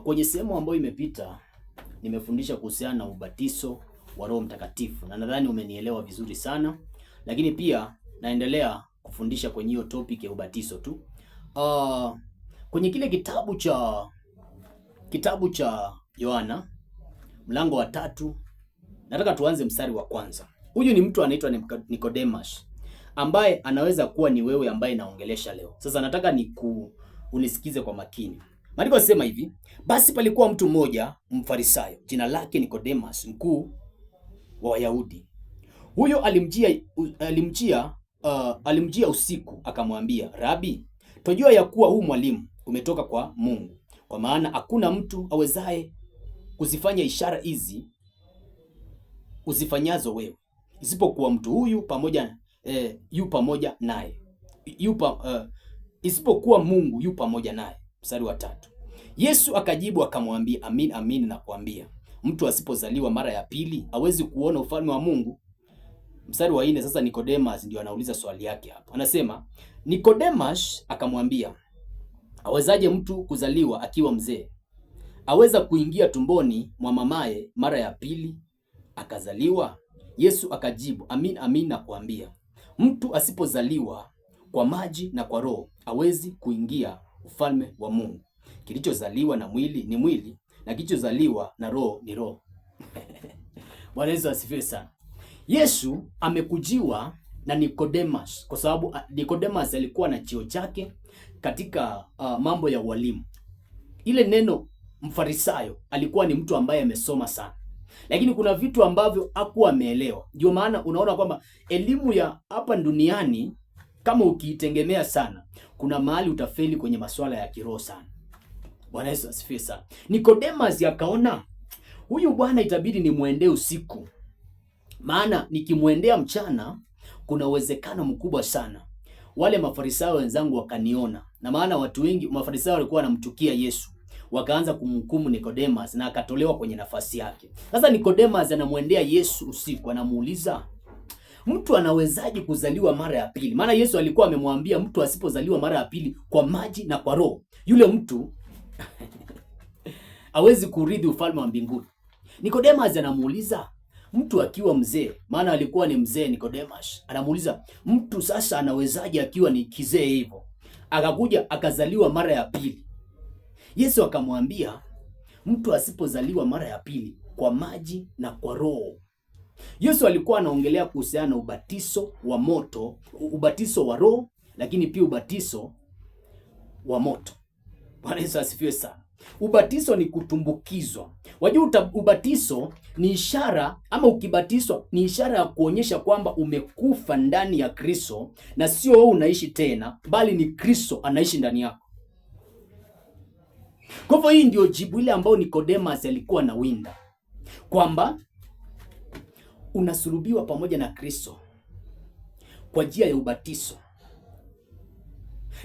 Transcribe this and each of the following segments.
Kwenye sehemu ambayo imepita nimefundisha kuhusiana na ubatizo wa Roho Mtakatifu na nadhani umenielewa vizuri sana, lakini pia naendelea kufundisha kwenye hiyo topic ya ubatizo tu. Kwenye kile kitabu cha Yohana mlango wa 3, nataka tuanze mstari wa kwanza. Huyu ni mtu anaitwa Nicodemus ambaye anaweza kuwa ni wewe ambaye naongelesha leo. Sasa nataka unisikize kwa makini. Maandiko yanasema hivi: basi palikuwa mtu mmoja Mfarisayo, jina lake Nicodemus, mkuu wa Wayahudi. Huyo alimjia usiku, akamwambia, Rabi, twajua ya kuwa huu mwalimu umetoka kwa Mungu, kwa maana hakuna mtu awezaye kuzifanya ishara hizi uzifanyazo wewe, isipokuwa mtu huyu yu pamoja naye, isipokuwa Mungu yu pamoja naye. Mstari wa 3. Yesu akajibu akamwambia, amin amin nakuambia, mtu asipozaliwa mara ya pili hawezi kuona ufalme wa Mungu. Mstari wa 4. Sasa Nicodemus ndio anauliza swali yake hapa. Anasema, Nicodemus akamwambia, awezaje mtu kuzaliwa akiwa mzee? Aweza kuingia tumboni mwa mamaye mara ya pili akazaliwa? Yesu akajibu, amin amin nakuambia, mtu asipozaliwa kwa maji na kwa Roho hawezi kuingia ufalme wa Mungu. Kilichozaliwa na mwili ni mwili, na kilichozaliwa na Roho ni roho. Bwana Yesu asifiwe sana. Yesu amekujiwa na Nicodemus kwa sababu Nicodemus alikuwa na cheo chake katika mambo ya ualimu. Ile neno Mfarisayo alikuwa ni mtu ambaye amesoma sana, lakini kuna vitu ambavyo hakuwa ameelewa. Ndio maana unaona kwamba elimu ya hapa duniani kama ukiitegemea sana, kuna mahali utafeli kwenye masuala ya kiroho sana. Bwana Yesu asifiwe sana. Nicodemus akaona, huyu bwana itabidi nimwendee usiku, maana nikimwendea mchana kuna uwezekano mkubwa sana wale Mafarisayo wenzangu wakaniona. Na maana watu wengi Mafarisayo walikuwa wanamchukia Yesu, wakaanza kumhukumu Nicodemus na akatolewa kwenye nafasi yake. Sasa Nicodemus anamwendea Yesu usiku, anamuuliza, mtu anawezaje kuzaliwa mara ya pili? Maana Yesu alikuwa amemwambia mtu asipozaliwa mara ya pili kwa maji na kwa Roho, yule mtu hawezi kurithi ufalme wa mbinguni. Nicodemus anamuuliza, mtu akiwa mzee, maana alikuwa ni mzee Nicodemus, anamuuliza mtu sasa anawezaje akiwa ni kizee hivyo akakuja akazaliwa mara ya pili? Yesu akamwambia, mtu asipozaliwa mara ya pili kwa maji na kwa Roho. Yesu alikuwa anaongelea kuhusiana na ubatizo wa moto, ubatizo wa Roho, lakini pia ubatizo wa moto. Bwana Yesu asifiwe sana. Ubatizo ni kutumbukizwa. Wajua ubatizo ni ishara, ama ukibatizwa ni ishara ya kuonyesha kwamba umekufa ndani ya Kristo, na sio wewe unaishi tena, bali ni Kristo anaishi ndani yako. Kwa hivyo hii ndio jibu ile ambayo Nicodemus alikuwa na winda, kwamba unasulubiwa pamoja na Kristo kwa njia ya ubatizo.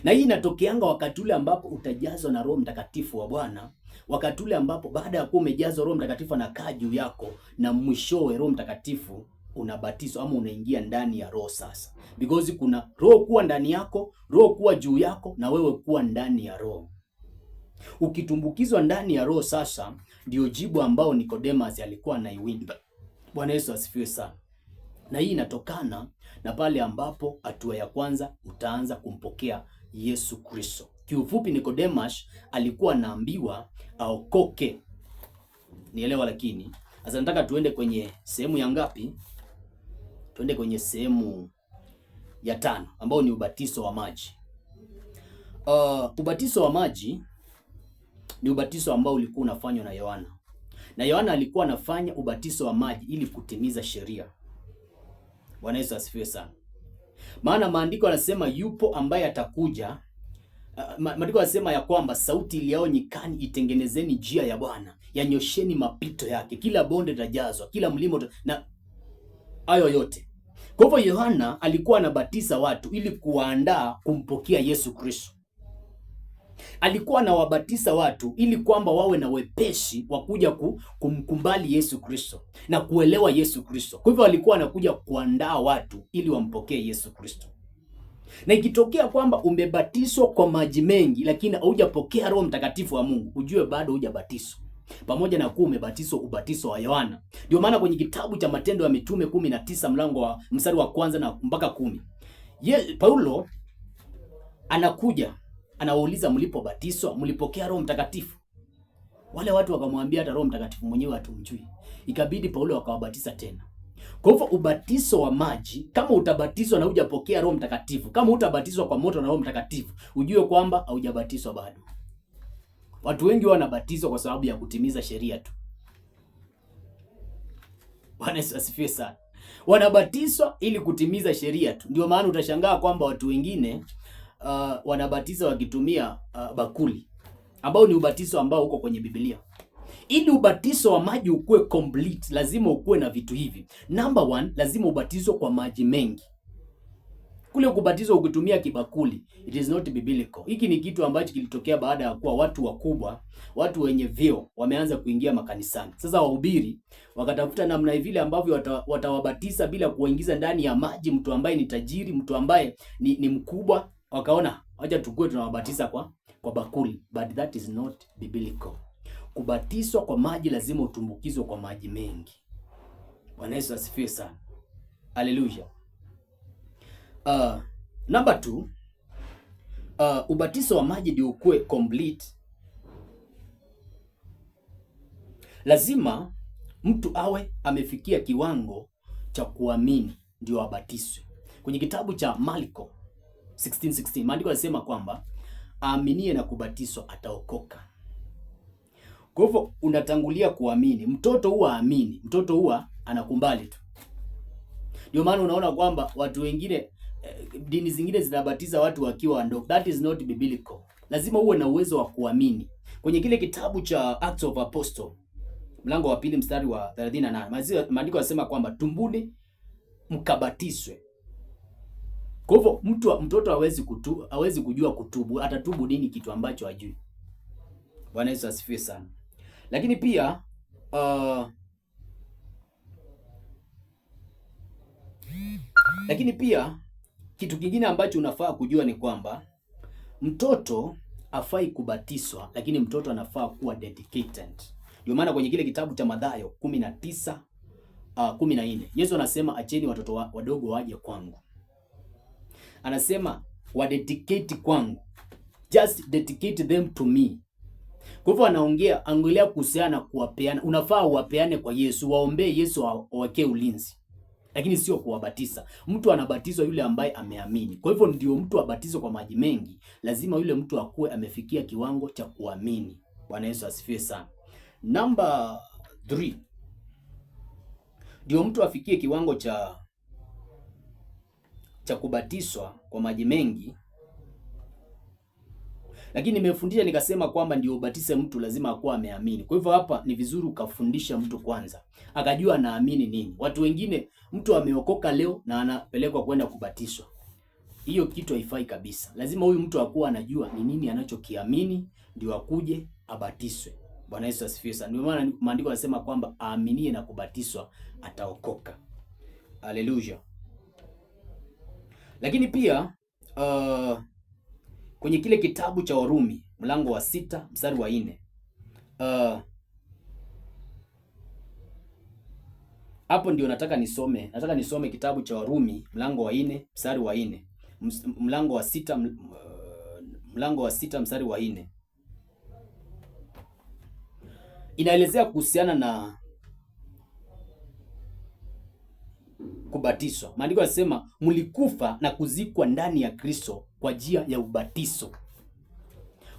Na hii inatokeanga wakati ule ambapo utajazwa na Roho Mtakatifu wa Bwana, wakati ule ambapo baada ya kuwa umejazwa Roho Mtakatifu anakaa juu yako, na mwishowe Roho Mtakatifu unabatizwa ama unaingia ndani ya Roho sasa. Because kuna Roho kuwa ndani yako, Roho kuwa juu yako, na wewe kuwa ndani ya Roho. Ukitumbukizwa ndani ya Roho sasa, ndio jibu ambao Nicodemus alikuwa anaiwinda. Bwana Yesu asifiwe sana. Na hii inatokana na pale ambapo hatua ya kwanza utaanza kumpokea Yesu Kristo. Kiufupi, Nicodemus alikuwa anaambiwa aokoke. Nielewa, lakini sasa nataka tuende kwenye sehemu ya ngapi? Tuende kwenye sehemu ya 5 ambao ni ubatizo wa maji. Ubatizo wa maji ni ubatizo ambao ulikuwa unafanywa na Yohana. Na Yohana alikuwa anafanya ubatizo wa maji ili kutimiza sheria. Bwana Yesu asifiwe sana. Maana maandiko yanasema yupo ambaye atakuja. Maandiko yanasema ya kwamba sauti iliao nyikani, itengenezeni njia ya Bwana, yanyosheni mapito yake, kila bonde litajazwa, kila mlima na hayo yote. Kwa hivyo Yohana alikuwa anabatiza watu ili kuwaandaa kumpokea Yesu Kristo. Alikuwa anawabatiza watu ili kwamba wawe na wepesi wa kuja kumkumbali Yesu Kristo na kuelewa Yesu Kristo. Kwa hivyo alikuwa anakuja kuandaa watu ili wampokee Yesu Kristo. Na ikitokea kwamba umebatizwa kwa maji mengi lakini haujapokea Roho Mtakatifu wa Mungu, ujue bado hujabatizwa, pamoja na kuwa umebatizwa ubatizo wa Yohana. Ndio maana kwenye kitabu cha Matendo ya Mitume 19 mlango wa mstari wa kwanza na mpaka 10, Paulo anakuja anawauliza, mlipobatizwa mlipokea Roho Mtakatifu? Wale watu wakamwambia hata Roho Mtakatifu mwenyewe hatumjui. Ikabidi Paulo akawabatiza tena. Kwa hivyo ubatizo wa maji, kama utabatizwa na hujapokea Roho Mtakatifu, kama utabatizwa kwa moto na Roho Mtakatifu, ujue kwamba haujabatizwa bado. Watu wengi wanabatizwa kwa sababu ya kutimiza sheria tu. Bwana Yesu asifiwe sana. Wanabatizwa ili kutimiza sheria tu. Ndio maana utashangaa kwamba watu wengine wanabatiza wakitumia bakuli, ambao ni ubatizo ambao uko kwenye Biblia. Ili ubatizo wa maji ukue complete, lazima ukue na vitu hivi. Number 1, lazima ubatizwe kwa maji mengi. Kule kubatizwa ukitumia kibakuli, it is not biblical. Hiki ni kitu ambacho kilitokea baada ya kuwa watu wakubwa, watu wenye vyeo wameanza kuingia makanisani. Sasa wahubiri wakatafuta namna vile ambavyo watawabatiza bila kuingiza ndani ya maji mtu ambaye ni tajiri, mtu ambaye ni mkubwa. Wakaona acha tukue tunawabatiza kwa bakuli, but that is not biblical. Kubatizwa kwa maji lazima utumbukizwe kwa maji mengi. Bwana Yesu asifiwe sana. Haleluya. Number 2, ubatizo wa maji ndio ukue complete. Lazima mtu awe amefikia kiwango cha kuamini ndio abatizwe. Kwenye kitabu cha Marko 16:16 maandiko yanasema kwamba aaminie na kubatizwa ataokoka. Kwa hivyo unatangulia kuamini. Mtoto huwa aamini, mtoto huwa anakumbali tu. Ndio maana unaona kwamba watu wengine dini zingine zinabatiza watu wakiwa wadogo. That is not biblical. Lazima uwe na uwezo wa kuamini. Kwenye kile kitabu cha Acts of Apostle mlango wa 2 mstari wa 38 maandiko yanasema kwamba tumbuni mkabatizwe. Kwa hivyo mtoto hawezi kujua kutubu, atatubu nini kitu ambacho hajui. Bwana Yesu asifiwe sana. Lakini pia kitu kingine ambacho unafaa kujua ni kwamba mtoto hafai kubatizwa, lakini mtoto anafaa kuwa dedicated. Ndio maana kwenye kile kitabu cha Mathayo 19:14 Yesu anasema acheni watoto wadogo waje kwangu. Anasema wadedicate kwangu. Just dedicate them to me. Kwa hivyo anaongelea kuhusiana kuwapeana. Unafaa uwapeane kwa Yesu, waombee Yesu awekee ulinzi. Lakini sio kuwabatiza. Mtu anabatizwa yule ambaye ameamini. Kwa hivyo ndio mtu abatizwe kwa maji mengi, lazima yule mtu akue amefikia kiwango cha kuamini. Bwana Yesu asifiwe sana. Number 3. Ndio mtu afikie kiwango cha kubatizwa kwa maji mengi. Lakini nimefundisha nikasema kwamba ndio ubatize mtu lazima akuwa ameamini. Kwa hivyo hapa ni vizuri ukafundisha mtu kwanza, akajua anaamini nini. Watu wengine mtu ameokoka leo na anapelekwa kwenda kubatizwa. Hiyo kitu haifai kabisa. Lazima huyu mtu akuwa anajua ni nini anachokiamini ndio akuje abatizwe. Bwana Yesu asifiwe sana. Ndio maana maandiko yanasema kwamba aaminie na kubatizwa ataokoka. Haleluya. Lakini pia kwenye kile kitabu cha Warumi mlango wa 6 mstari wa 4 hapo ndio nataka nisome kitabu cha Warumi mlango wa 4 mstari wa 4 mlango wa 6 mstari wa 4 inaelezea kuhusiana na kubatizwa. Maandiko yanasema mlikufa na kuzikwa ndani ya Kristo kwa njia ya ubatizo.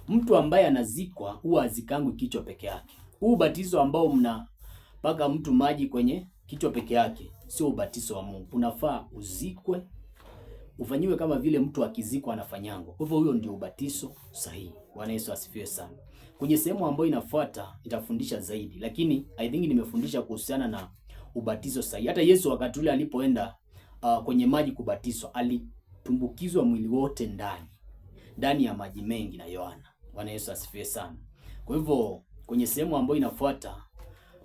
Mtu ambaye anazikwa huwa azikangwi kichwa peke yake. Huu ubatizo ambao mnapaka mtu maji kwenye kichwa peke yake sio ubatizo wa Mungu. Unafaa uzikwe, ufanyiwe kama vile mtu akizikwa anafanyangwa. Kwa hivyo huyo ndio ubatizo sahihi. Bwana Yesu asifiwe sana. Kwenye sehemu ambayo inafuata itafundisha zaidi, lakini I think nimefundisha kuhusiana na ubatizo sahihi. Hata Yesu wakati ule alipoenda kwenye maji kubatizwa, alitumbukizwa mwili wote ndani ya maji mengi na Yohana. Bwana Yesu asifiwe sana. Kwa hivyo kwenye sehemu ambayo inafuata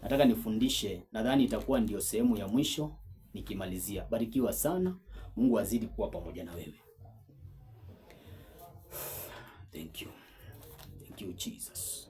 nataka nifundishe, nadhani itakuwa ndio sehemu ya mwisho nikimalizia. Barikiwa sana. Mungu azidi kuwa pamoja na wewe. Thank you. Thank you Jesus.